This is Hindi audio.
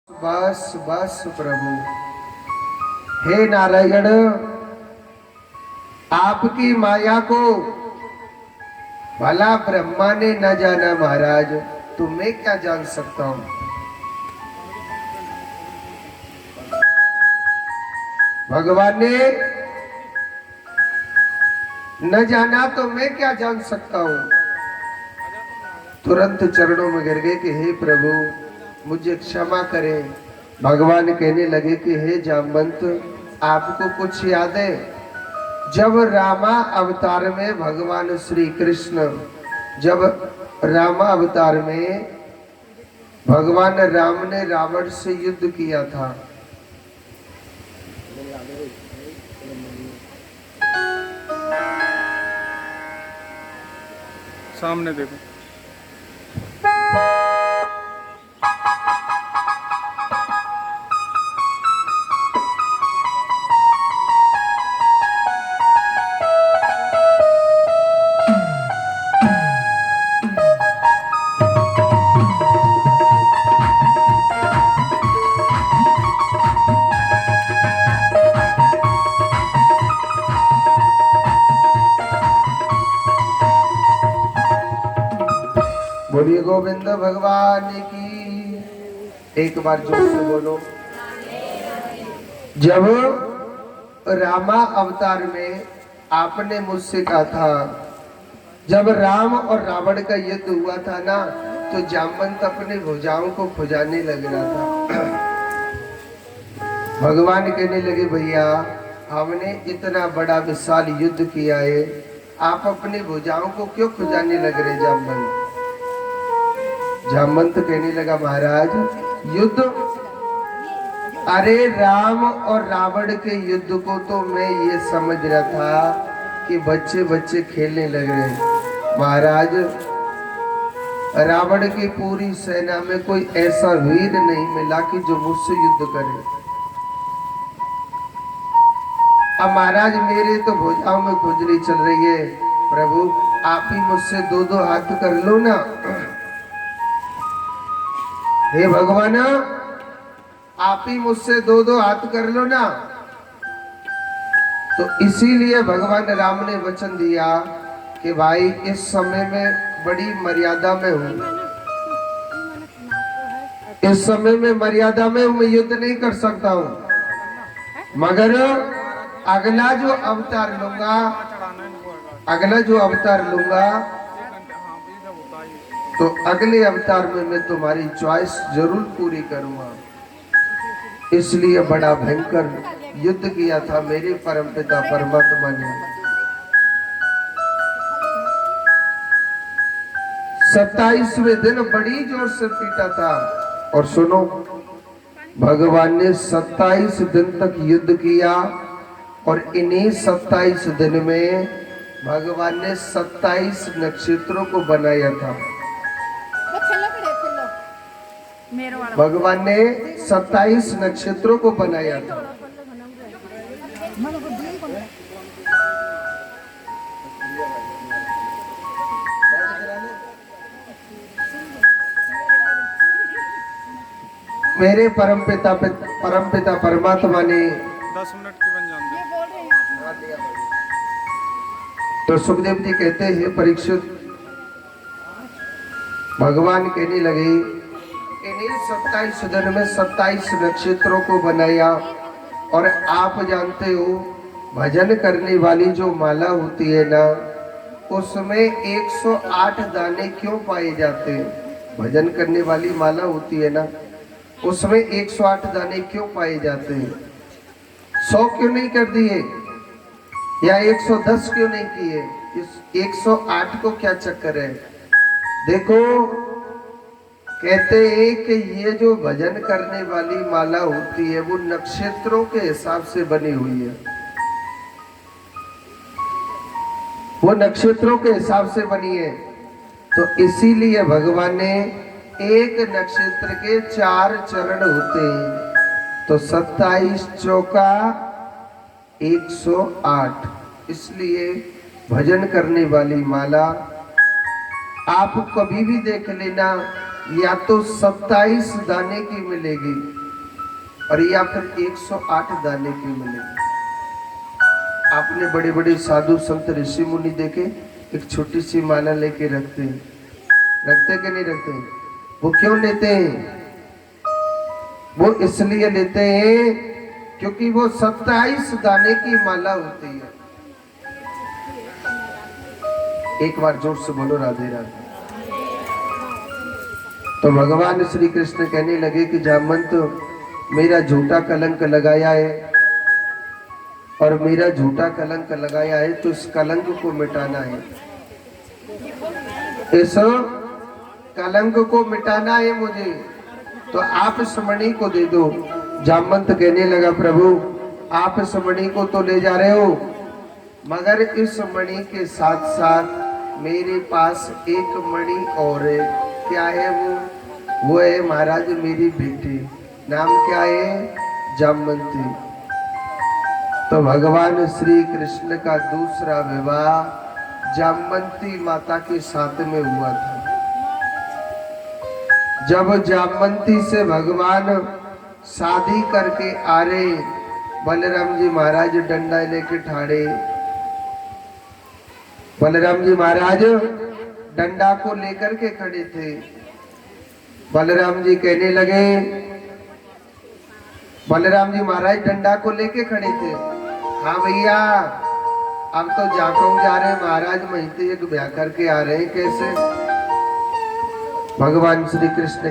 बस बस प्रभु। हे नारायण, आपकी माया को भला ब्रह्मा ने न जाना महाराज, तो मैं क्या जान सकता हूं। भगवान ने न जाना तो मैं क्या जान सकता हूं। तुरंत चरणों में गिर गए कि हे प्रभु मुझे क्षमा करें। भगवान कहने लगे कि हे जामवंत, आपको कुछ याद है? जब रामा अवतार में भगवान श्री कृष्ण, जब रामा अवतार में भगवान राम ने रावण से युद्ध किया था, सामने देखो। बोलिए गोविंद भगवान की। एक बार जोर से बोलो। जब रामा अवतार में आपने मुझसे कहा था, जब राम और रावण का युद्ध हुआ था ना, तो जामवंत अपने भुजाओं को खुजाने लग रहा था। भगवान कहने लगे भैया हमने इतना बड़ा विशाल युद्ध किया है, आप अपने भुजाओं को क्यों खुजाने लग रहे जामवंत। जामवंत कहने लगा महाराज युद्ध, अरे राम और रावण के युद्ध को तो मैं ये समझ रहा था कि बच्चे बच्चे खेलने लग रहे। महाराज रावण की पूरी सेना में कोई ऐसा वीर नहीं मिला कि जो मुझसे युद्ध करे। अब महाराज मेरे तो भुजाओं में खुजली चल रही है। प्रभु आप ही मुझसे दो दो हाथ कर लो ना। हे भगवान आप ही मुझसे दो दो हाथ कर लो ना। तो इसीलिए भगवान राम ने वचन दिया कि भाई इस समय में बड़ी मर्यादा में हूं, इस समय में मर्यादा में हूं, मैं युद्ध नहीं कर सकता हूं। मगर अगला जो अवतार लूंगा, अगला जो अवतार लूंगा तो अगले अवतार में मैं तुम्हारी चॉइस जरूर पूरी करूंगा। इसलिए बड़ा भयंकर युद्ध किया था मेरे परमपिता परमात्मा ने। 27वें दिन बड़ी जोर से पीटा था। और सुनो, भगवान ने 27 दिन तक युद्ध किया और इन्हीं 27 दिन में भगवान ने 27 नक्षत्रों को बनाया था। भगवान ने 27 नक्षत्रों को बनाया था। मेरे परमपिता परमात्मा ने 10 मिनट की बन जान। तो सुखदेव जी कहते हैं परीक्षित, भगवान कहने लगे इन्हीं 27 दिन में 27 नक्षत्रों को बनाया। और आप जानते हो भजन करने वाली जो माला होती है ना, उसमें 108 दाने क्यों पाए जाते हैं। भजन करने वाली माला होती है ना, उसमें 108 दाने क्यों पाए जाते हैं। 100 क्यों नहीं कर दिए या 110 क्यों नहीं किए। इस 108 को क्या चक्कर है। देखो कहते हैं कि ये जो भजन करने वाली माला होती है वो नक्षत्रों के हिसाब से बनी हुई है, वो नक्षत्रों के हिसाब से बनी है। तो इसीलिए भगवान ने एक नक्षत्र के 4 चरण होते हैं, तो 27 चौका 108। इसलिए भजन करने वाली माला आप कभी भी देख लेना या तो 27 दाने की मिलेगी और या फिर 108 दाने की मिलेगी। आपने बड़े बड़े साधु संत ऋषि मुनि देखे, एक छोटी सी माला लेके रखते हैं, रखते कि नहीं रखते? वो क्यों लेते हैं? वो इसलिए लेते हैं क्योंकि वो 27 दाने की माला होती है। एक बार जोर से बोलो राधे राधे। तो भगवान श्री कृष्ण कहने लगे कि जामवंत, मेरा झूठा कलंक लगाया है और मेरा झूठा कलंक लगाया है, तो इस कलंक को मिटाना है, इस कलंक को मिटाना है मुझे, तो आप इस मणि को दे दो। जामवंत कहने लगा, प्रभु आप इस मणि को तो ले जा रहे हो, मगर इस मणि के साथ साथ मेरे पास एक मणि और है। क्या है वो है महाराज मेरी बेटी। नाम क्या है? जामवंती। तो भगवान श्री कृष्ण का दूसरा विवाह जामवंती माता के साथ में हुआ था। जब जामवंती से भगवान शादी करके आ रहे, बलराम जी महाराज डंडा लेके ठाड़े, बलराम जी महाराज डंडा को लेकर के खड़े थे। बलराम जी कहने लगे, बलराम जी महाराज डंडा को लेके खड़े थे, हाँ भैया अब तो जाखों जा रहे महाराज, वहीं एक ब्याह करके आ रहे हैं, कैसे? भगवान श्री कृष्ण